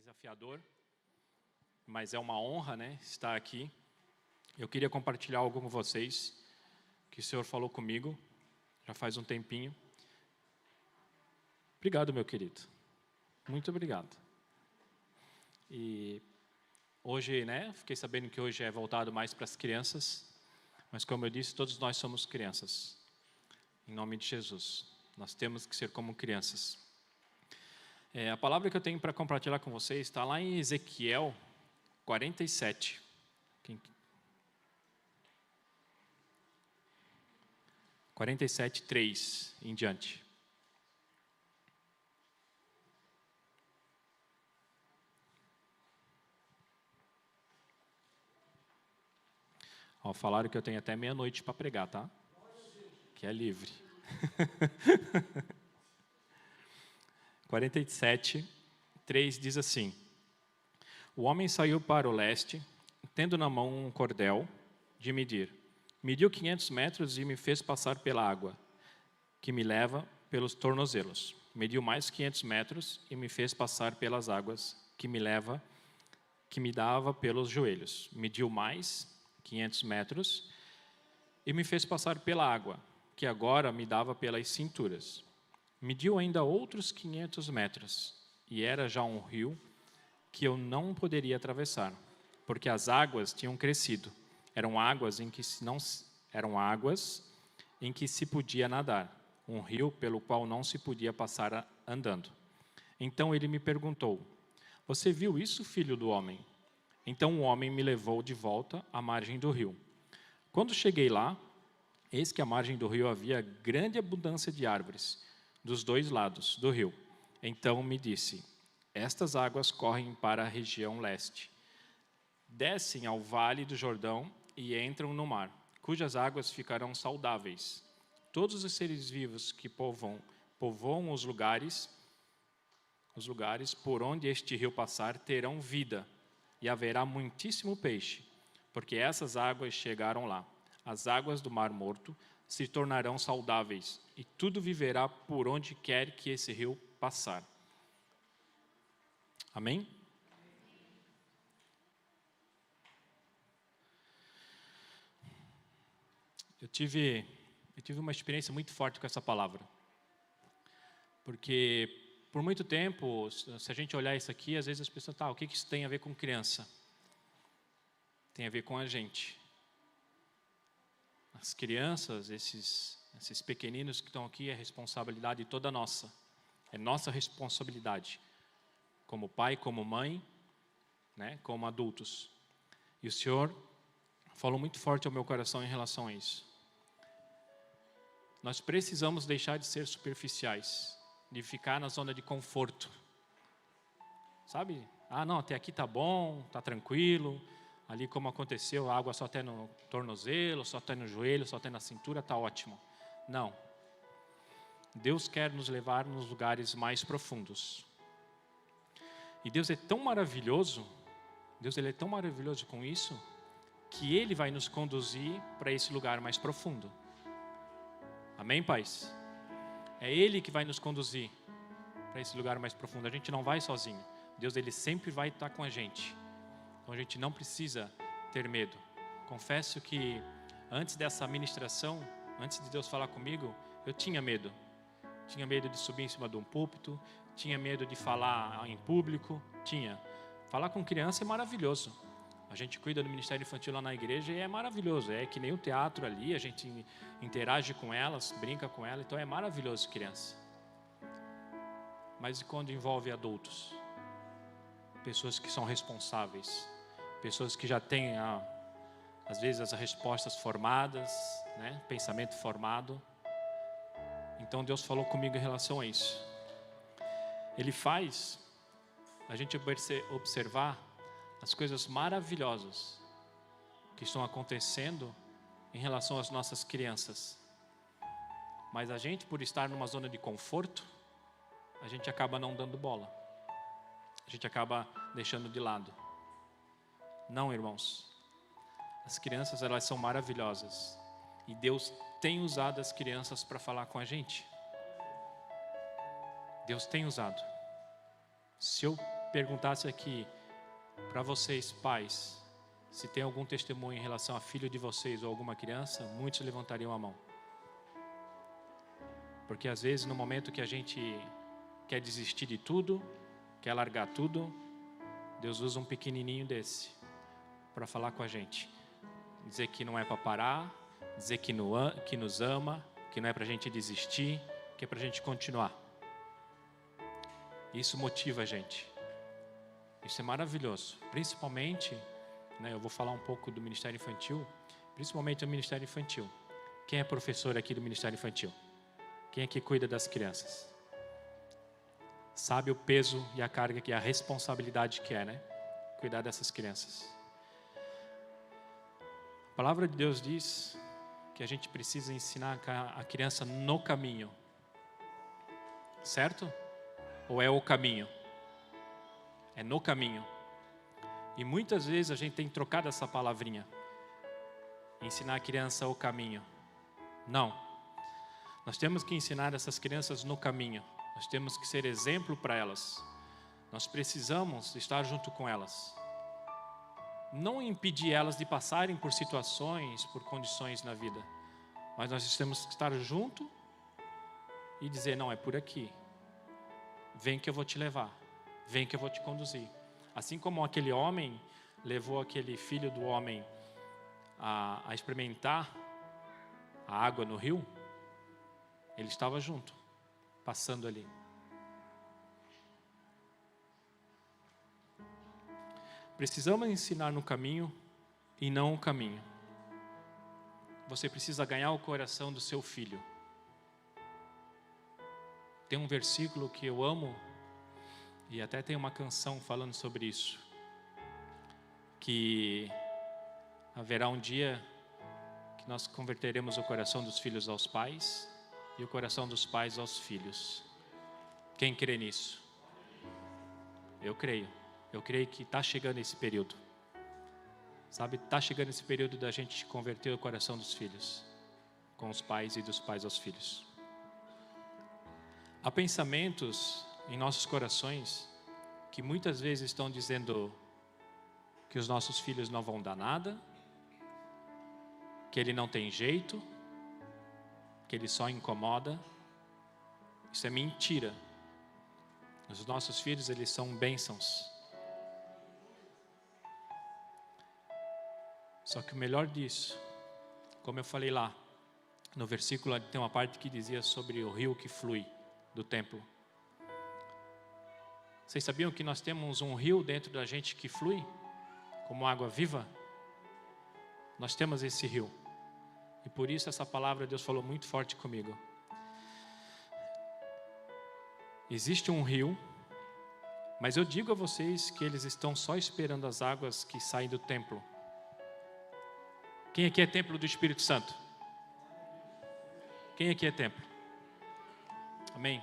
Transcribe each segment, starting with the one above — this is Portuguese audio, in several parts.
desafiador, mas é uma honra, né, estar aqui. Eu queria compartilhar algo com vocês, que o Senhor falou comigo, já faz um tempinho. Obrigado, meu querido. Muito obrigado. E hoje, né, fiquei sabendo que hoje é voltado mais para as crianças, mas como eu disse, todos nós somos crianças. Em nome de Jesus. Nós temos que ser como crianças. A palavra que eu tenho para compartilhar com vocês está lá em Ezequiel 47. 47:3 em diante. Falaram que eu tenho até meia-noite para pregar, tá? Que é livre. 47:3 diz assim: O homem saiu para o leste, tendo na mão um cordel de medir. Mediu 500 metros e me fez passar pela água, que me leva pelos tornozelos. Mediu mais 500 metros e me fez passar pelas águas, que me dava pelos joelhos. Mediu mais 500 metros e me fez passar pela água, que agora me dava pelas cinturas. Mediu ainda outros 500 metros, e era já um rio que eu não poderia atravessar, porque as águas tinham crescido. Eram águas em que se podia nadar, um rio pelo qual não se podia passar andando. Então ele me perguntou: Você viu isso, filho do homem? Então o homem me levou de volta à margem do rio. Quando cheguei lá, eis que à margem do rio havia grande abundância de árvores, dos dois lados do rio. Então me disse: Estas águas correm para a região leste, descem ao vale do Jordão e entram no mar, cujas águas ficarão saudáveis. Todos os seres vivos que povoam os lugares por onde este rio passar terão vida, e haverá muitíssimo peixe, porque essas águas chegaram lá. As águas do Mar Morto se tornarão saudáveis, e tudo viverá por onde quer que esse rio passar. Amém? Eu tive uma experiência muito forte com essa palavra, porque por muito tempo, se a gente olhar isso aqui, às vezes as pessoas, o que isso tem a ver com criança? Tem a ver com a gente. As crianças, esses pequeninos que estão aqui, é responsabilidade toda nossa. É nossa responsabilidade, como pai, como mãe, né, como adultos. E o Senhor falou muito forte ao meu coração em relação a isso. Nós precisamos deixar de ser superficiais, de ficar na zona de conforto. Sabe? Não, até aqui tá bom, tá tranquilo. Ali como aconteceu, a água só até no tornozelo, só até no joelho, só até na cintura, tá ótimo. Não. Deus quer nos levar nos lugares mais profundos. E Deus é tão maravilhoso, Ele é tão maravilhoso com isso, que Ele vai nos conduzir para esse lugar mais profundo. Amém, pais? É Ele que vai nos conduzir para esse lugar mais profundo. A gente não vai sozinho. Deus, Ele sempre vai estar com a gente. Então a gente não precisa ter medo. Confesso que antes dessa ministração, antes de Deus falar comigo, eu tinha medo. Tinha medo de subir em cima de um púlpito, tinha medo de falar em público, Falar com criança é maravilhoso. A gente cuida do ministério infantil lá na igreja e é maravilhoso. É que nem o teatro ali, a gente interage com elas, brinca com elas, então é maravilhoso criança. Mas e quando envolve adultos? Pessoas que são responsáveis, pessoas que já têm, às vezes, as respostas formadas, né? Pensamento formado. Então Deus falou comigo em relação a isso. Ele faz a gente observar as coisas maravilhosas que estão acontecendo em relação às nossas crianças. Mas a gente, por estar numa zona de conforto, a gente acaba não dando bola. A gente acaba deixando de lado. Não, irmãos. As crianças, elas são maravilhosas. E Deus tem usado as crianças para falar com a gente. Deus tem usado. Se eu perguntasse aqui para vocês, pais, se tem algum testemunho em relação a filho de vocês ou alguma criança, muitos levantariam a mão. Porque às vezes no momento que a gente quer desistir de tudo, quer largar tudo, Deus usa um pequenininho desse para falar com a gente. Dizer que não é para parar, dizer que nos ama, que não é para a gente desistir, que é para a gente continuar. Isso motiva a gente. Isso é maravilhoso. Principalmente, eu vou falar um pouco do Ministério Infantil, principalmente do Ministério Infantil. Quem é professor aqui do Ministério Infantil? Quem é que cuida das crianças? Sabe o peso e a carga e a responsabilidade que é, cuidar dessas crianças. A palavra de Deus diz que a gente precisa ensinar a criança no caminho. Certo? Ou é o caminho? É no caminho. E muitas vezes a gente tem trocado essa palavrinha. Ensinar a criança o caminho. Não. Nós temos que ensinar essas crianças no caminho. Nós temos que ser exemplo para elas. Nós precisamos estar junto com elas. Não impedir elas de passarem por situações, por condições na vida. Mas nós temos que estar junto e dizer, não, é por aqui. Vem que eu vou te levar. Vem que eu vou te conduzir. Assim como aquele homem levou aquele filho do homem a experimentar a água no rio, ele estava junto, passando ali. Precisamos ensinar no caminho e não o caminho. Você precisa ganhar o coração do seu filho. Tem um versículo que eu amo, e até tem uma canção falando sobre isso, que haverá um dia que nós converteremos o coração dos filhos aos pais e o coração dos pais aos filhos. Quem crê nisso? Eu creio. Eu creio que está chegando esse período. Sabe, está chegando esse período da gente converter o coração dos filhos com os pais e dos pais aos filhos. Há pensamentos em nossos corações que muitas vezes estão dizendo que os nossos filhos não vão dar nada, que ele não tem jeito, que ele só incomoda. Isso é mentira. Os nossos filhos, eles são bênçãos. Só que o melhor disso, como eu falei lá, no versículo tem uma parte que dizia sobre o rio que flui do templo. Vocês sabiam que nós temos um rio dentro da gente que flui como água viva? Nós temos esse rio. E por isso essa palavra Deus falou muito forte comigo. Existe um rio, mas eu digo a vocês que eles estão só esperando as águas que saem do templo. Quem aqui é templo do Espírito Santo? Quem aqui é templo? Amém?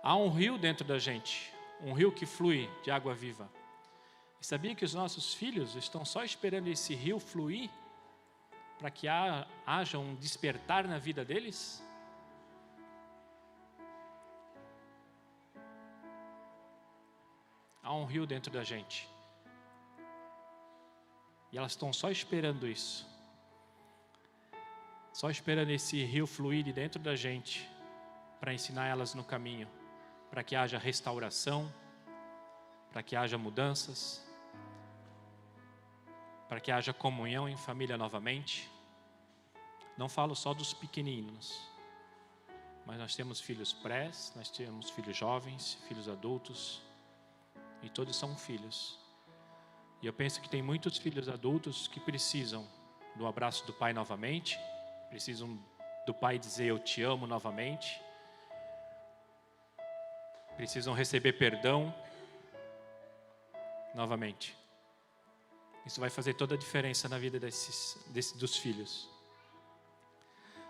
Há um rio dentro da gente, um rio que flui de água viva. E sabia que os nossos filhos estão só esperando esse rio fluir para que haja um despertar na vida deles? Há um rio dentro da gente. E elas estão só esperando isso. Só esperando esse rio fluir de dentro da gente para ensinar elas no caminho, para que haja restauração, para que haja mudanças, para que haja comunhão em família novamente. Não falo só dos pequeninos, mas nós temos filhos prés, nós temos filhos jovens, filhos adultos, e todos são filhos. E eu penso que tem muitos filhos adultos que precisam do abraço do pai novamente, precisam do pai dizer eu te amo novamente, precisam receber perdão novamente. Isso vai fazer toda a diferença na vida dos filhos.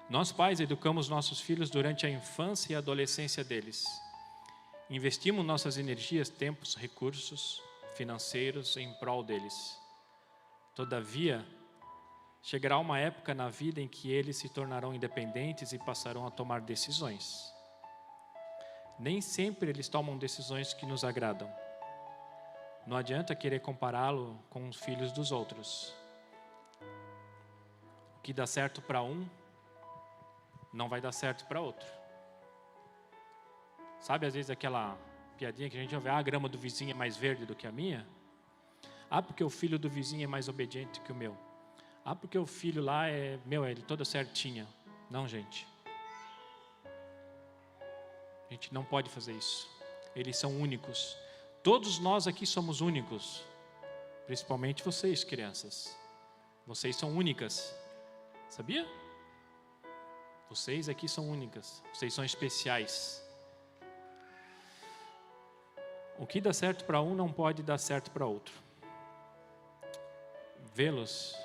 Nós pais educamos nossos filhos durante a infância e a adolescência deles. Investimos nossas energias, tempos, recursos financeiros em prol deles. Todavia, chegará uma época na vida em que eles se tornarão independentes e passarão a tomar decisões. Nem sempre eles tomam decisões que nos agradam. Não adianta querer compará-lo com os filhos dos outros. O que dá certo para um, não vai dar certo para outro. Sabe, às vezes aquela piadinha que a gente ouve, a grama do vizinho é mais verde do que a minha? Porque o filho do vizinho é mais obediente que o meu. Porque o filho lá é ele toda certinha. Não, gente. A gente não pode fazer isso. Eles são únicos. Todos nós aqui somos únicos. Principalmente vocês, crianças. Vocês são únicas. Sabia? Vocês aqui são únicas. Vocês são especiais. O que dá certo para um não pode dar certo para outro. Vê-los,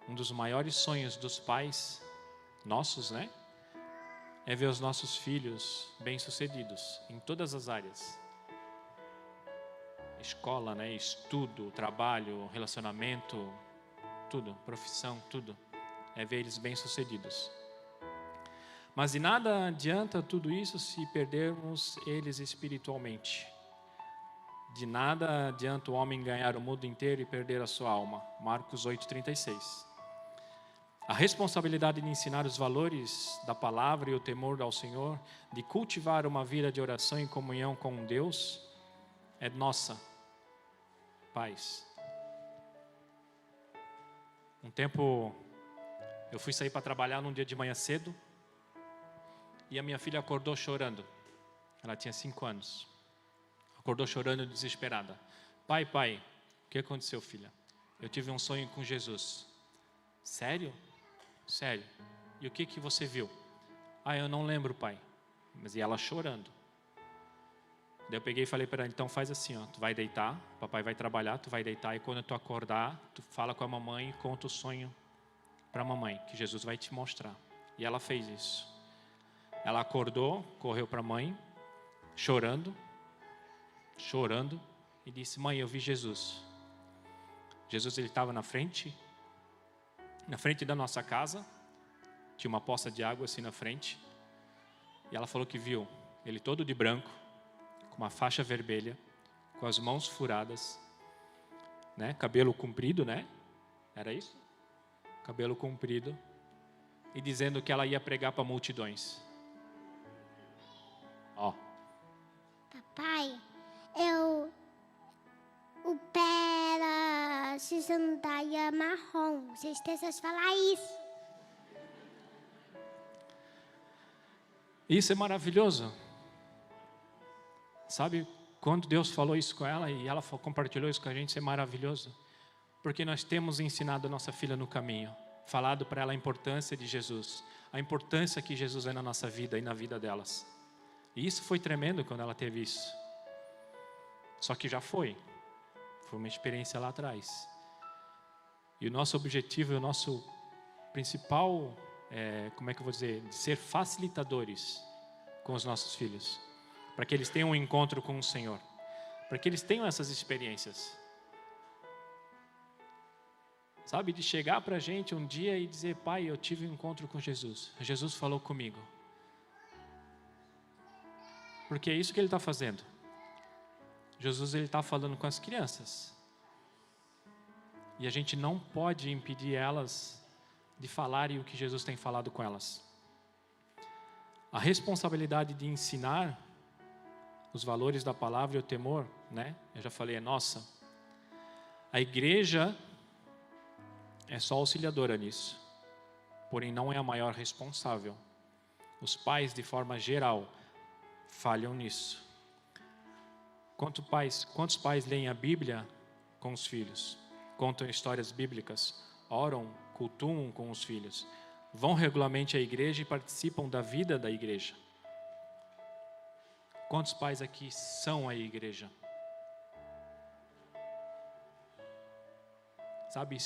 um dos maiores sonhos dos pais, nossos, né? É ver os nossos filhos bem-sucedidos em todas as áreas. Escola, né? Estudo, trabalho, relacionamento, tudo, profissão, tudo. É ver eles bem-sucedidos. Mas de nada adianta tudo isso se perdermos eles espiritualmente. De nada adianta o homem ganhar o mundo inteiro e perder a sua alma. Marcos 8:36. A responsabilidade de ensinar os valores da palavra e o temor ao Senhor, de cultivar uma vida de oração e comunhão com Deus, é nossa, pais. Um tempo, eu fui sair para trabalhar num dia de manhã cedo, e a minha filha acordou chorando. Ela tinha 5 anos. Acordou chorando, desesperada. Pai, o que aconteceu, filha? Eu tive um sonho com Jesus. Sério? Sério. E o que você viu? Eu não lembro, pai. Mas e ela chorando. Daí eu peguei e falei para ela, então faz assim, tu vai deitar, papai vai trabalhar, tu vai deitar e quando tu acordar, tu fala com a mamãe e conta o sonho para a mamãe, que Jesus vai te mostrar. E ela fez isso. Ela acordou, correu para a mãe, chorando, e disse, mãe, eu vi Jesus. Jesus, ele estava na frente da nossa casa, tinha uma poça de água assim na frente, e ela falou que viu ele todo de branco, com uma faixa vermelha, com as mãos furadas, né? Cabelo comprido, né? Era isso? Cabelo comprido, e dizendo que ela ia pregar para multidões. Papai, o pé era de sandália marrom. Vocês precisam falar isso. Isso é maravilhoso. Sabe, quando Deus falou isso com ela e ela compartilhou isso com a gente, isso é maravilhoso. Porque nós temos ensinado a nossa filha no caminho, falado para ela a importância de Jesus, a importância que Jesus é na nossa vida e na vida delas. E isso foi tremendo quando ela teve isso. Só que já foi uma experiência lá atrás. E o nosso objetivo, o nosso principal, de ser facilitadores com os nossos filhos, para que eles tenham um encontro com o Senhor, para que eles tenham essas experiências. Sabe, de chegar para a gente um dia e dizer, pai, eu tive um encontro com Jesus. Jesus falou comigo. Porque é isso que ele está fazendo. Jesus, ele está falando com as crianças. E a gente não pode impedir elas de falarem o que Jesus tem falado com elas. A responsabilidade de ensinar os valores da palavra e o temor, né? Eu já falei, é nossa. A igreja é só auxiliadora nisso. Porém, não é a maior responsável. Os pais, de forma geral, falham nisso. Quantos pais leem a Bíblia com os filhos? Contam histórias bíblicas, oram, cultuam com os filhos, vão regularmente à igreja e participam da vida da igreja. Quantos pais aqui são a igreja? Sabe,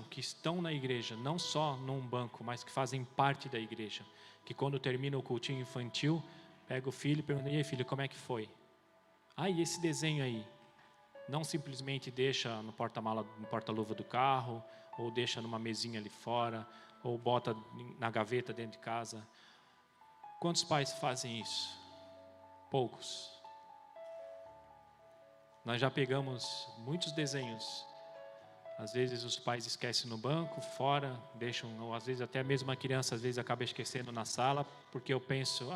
que estão na igreja, não só num banco, mas que fazem parte da igreja. Que quando termina o cultinho infantil, pega o filho e pergunta, e aí filho, como é que foi? E esse desenho aí? Não simplesmente deixa no porta-mala, no porta-luva do carro, ou deixa numa mesinha ali fora, ou bota na gaveta dentro de casa. Quantos pais fazem isso? Poucos. Nós já pegamos muitos desenhos. Às vezes os pais esquecem no banco, fora, deixam, ou às vezes até mesmo a criança às vezes acaba esquecendo na sala, porque eu penso,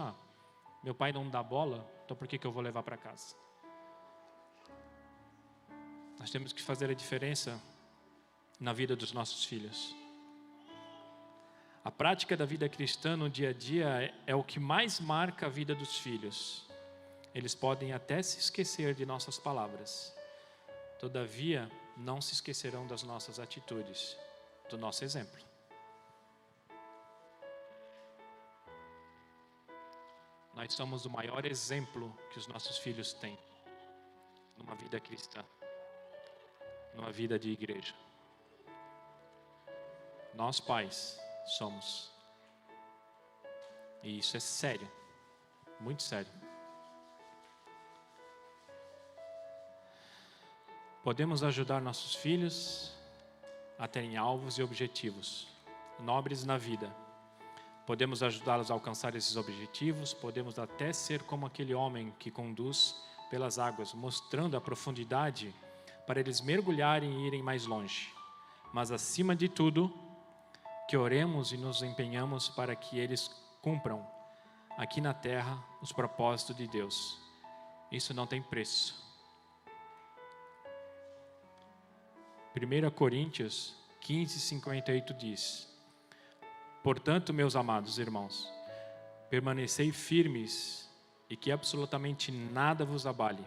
meu pai não dá bola, então por que eu vou levar para casa? Nós temos que fazer a diferença na vida dos nossos filhos. A prática da vida cristã no dia a dia é o que mais marca a vida dos filhos. Eles podem até se esquecer de nossas palavras. Todavia, não se esquecerão das nossas atitudes, do nosso exemplo. Nós somos o maior exemplo que os nossos filhos têm numa vida cristã, numa vida de igreja. Nós pais somos. E isso é sério, muito sério. Podemos ajudar nossos filhos a terem alvos e objetivos nobres na vida. Podemos ajudá-los a alcançar esses objetivos, podemos até ser como aquele homem que conduz pelas águas, mostrando a profundidade para eles mergulharem e irem mais longe. Mas acima de tudo, que oremos e nos empenhamos para que eles cumpram aqui na terra os propósitos de Deus. Isso não tem preço. 1 Coríntios 15:58 diz: portanto, meus amados irmãos, permanecei firmes e que absolutamente nada vos abale.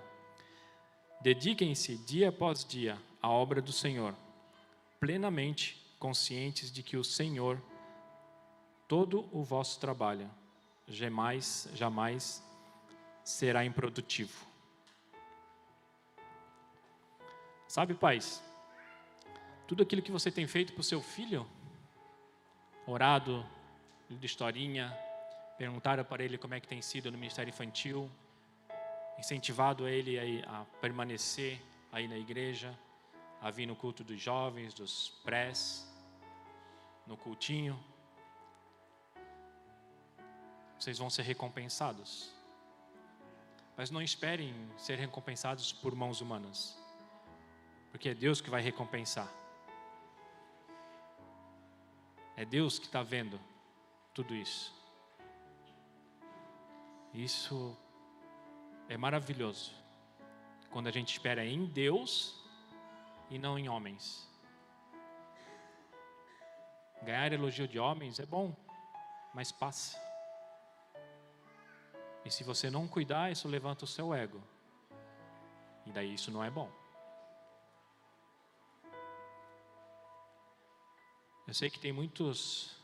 Dediquem-se dia após dia à obra do Senhor, plenamente conscientes de que o Senhor, todo o vosso trabalho, jamais será improdutivo. Sabe, pais, tudo aquilo que você tem feito para o seu filho, orado, lido historinha, perguntado para ele como é que tem sido no ministério infantil, incentivado ele a permanecer aí na igreja, a vir no culto dos jovens, dos prés, no cultinho, vocês vão ser recompensados. Mas não esperem ser recompensados por mãos humanas, porque é Deus que vai recompensar. É Deus que está vendo tudo isso. Isso é maravilhoso, quando a gente espera em Deus e não em homens. Ganhar elogio de homens é bom, mas passa. E se você não cuidar, isso levanta o seu ego. E daí isso não é bom. Eu sei que tem muitos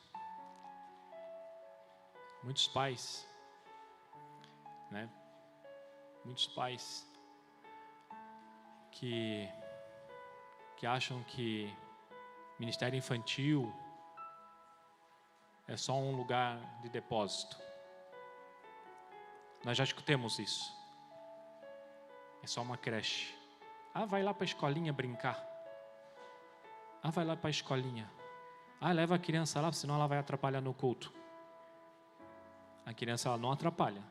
pais, né? Muitos pais que acham que ministério infantil é só um lugar de depósito. Nós já escutamos isso. É só uma creche. Vai lá para a escolinha brincar. Vai lá para a escolinha. Leva a criança lá, senão ela vai atrapalhar no culto. A criança, ela não atrapalha.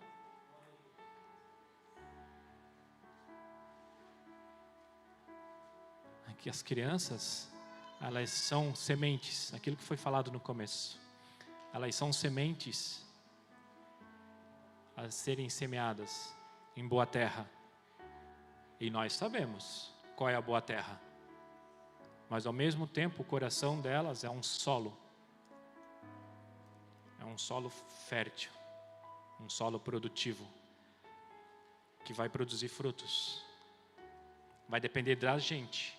Aqui as crianças, elas são sementes, aquilo que foi falado no começo. Elas são sementes a serem semeadas em boa terra. E nós sabemos qual é a boa terra. Mas ao mesmo tempo o coração delas é um solo. É um solo fértil. Um solo produtivo. Que vai produzir frutos. Vai depender da gente.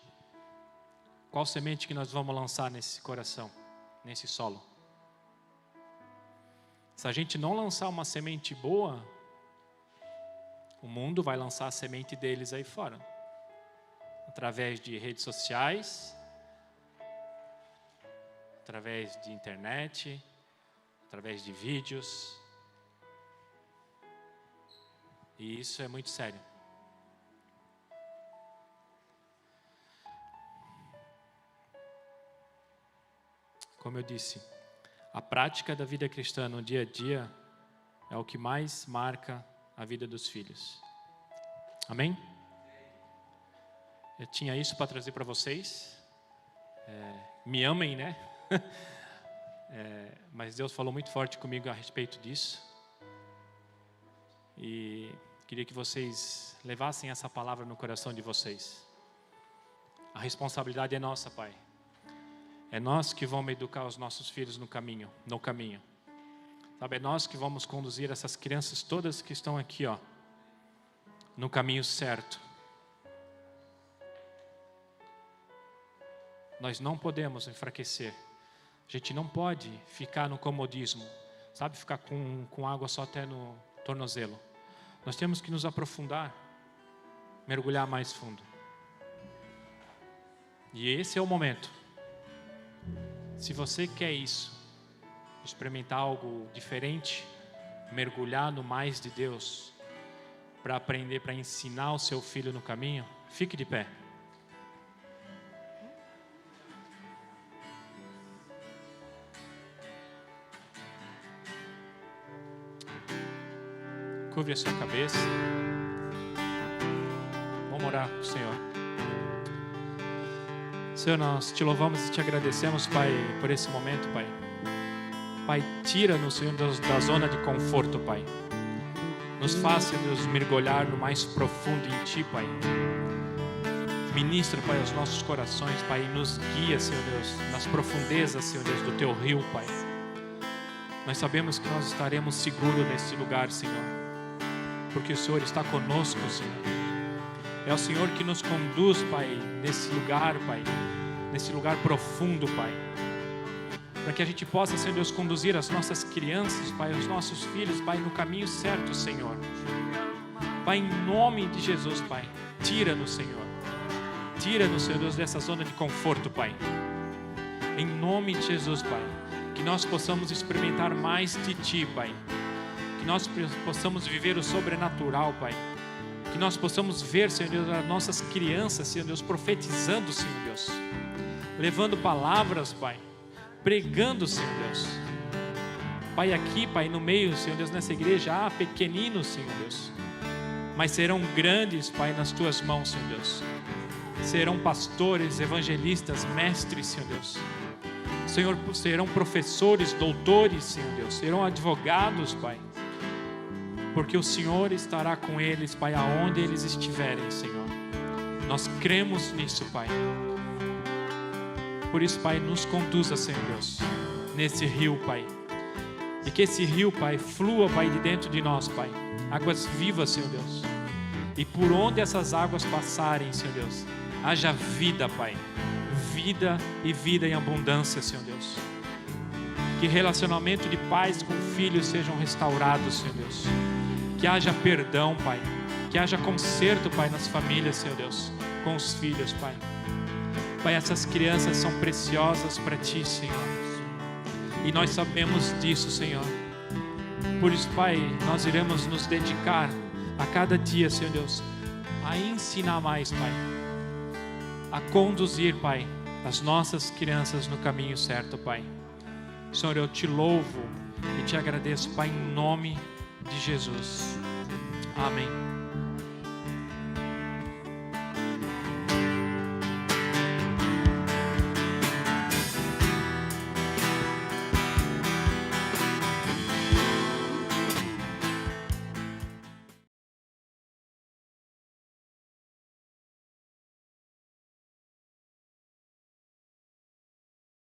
Qual semente que nós vamos lançar nesse coração, nesse solo? Se a gente não lançar uma semente boa, o mundo vai lançar a semente deles aí fora. Através de redes sociais, através de internet, através de vídeos. E isso é muito sério. Como eu disse, a prática da vida cristã no dia a dia é o que mais marca a vida dos filhos. Amém? Eu tinha isso para trazer para vocês. Me amem, né? Mas Deus falou muito forte comigo a respeito disso. E queria que vocês levassem essa palavra no coração de vocês. A responsabilidade é nossa, Pai. É nós que vamos educar os nossos filhos no caminho. Sabe, é nós que vamos conduzir essas crianças todas que estão aqui, ó, no caminho certo. Nós não podemos enfraquecer. A gente não pode ficar no comodismo, sabe, ficar com água só até no tornozelo. Nós temos que nos aprofundar, mergulhar mais fundo. E esse é o momento. Se você quer isso, experimentar algo diferente, mergulhar no mais de Deus, para aprender, para ensinar o seu filho no caminho, fique de pé. Curve a sua cabeça. Vamos orar com o Senhor. Senhor, nós te louvamos e te agradecemos, Pai, por esse momento, Pai. Pai, tira-nos, Senhor, da zona de conforto, Pai. Nos faça, Deus, mergulhar no mais profundo em Ti, Pai. Ministra, Pai, os nossos corações, Pai, e nos guia, Senhor Deus, nas profundezas, Senhor Deus, do Teu rio, Pai. Nós sabemos que nós estaremos seguros nesse lugar, Senhor, porque o Senhor está conosco, Senhor. É o Senhor que nos conduz, Pai, nesse lugar, Pai, nesse lugar profundo, Pai, para que a gente possa, Senhor Deus, conduzir as nossas crianças, Pai, os nossos filhos, Pai, no caminho certo, Senhor. Pai, em nome de Jesus, Pai, tira-nos, Senhor. Tira-nos, Senhor Deus, dessa zona de conforto, Pai. Em nome de Jesus, Pai, que nós possamos experimentar mais de Ti, Pai. Que nós possamos viver o sobrenatural, Pai. Que nós possamos ver, Senhor Deus, as nossas crianças, Senhor Deus, profetizando, Senhor Deus. Levando palavras, Pai. Pregando, Senhor Deus. Pai, aqui, Pai, no meio, Senhor Deus, nessa igreja, há pequeninos, Senhor Deus. Mas serão grandes, Pai, nas Tuas mãos, Senhor Deus. Serão pastores, evangelistas, mestres, Senhor Deus. Senhor, serão professores, doutores, Senhor Deus. Serão advogados, Pai. Porque o Senhor estará com eles, Pai, aonde eles estiverem, Senhor. Nós cremos nisso, Pai. Por isso, Pai, nos conduza, Senhor Deus, nesse rio, Pai. E que esse rio, Pai, flua, Pai, de dentro de nós, Pai. Águas vivas, Senhor Deus. E por onde essas águas passarem, Senhor Deus, haja vida, Pai. Vida e vida em abundância, Senhor Deus. Que relacionamento de pais com filhos sejam restaurados, Senhor Deus. Que haja perdão, Pai. Que haja conserto, Pai, nas famílias, Senhor Deus, com os filhos, Pai. Pai, essas crianças são preciosas para Ti, Senhor. E nós sabemos disso, Senhor. Por isso, Pai, nós iremos nos dedicar a cada dia, Senhor Deus, a ensinar mais, Pai. A conduzir, Pai, as nossas crianças no caminho certo, Pai. Senhor, eu Te louvo e Te agradeço, Pai, em nome de Jesus. Amém.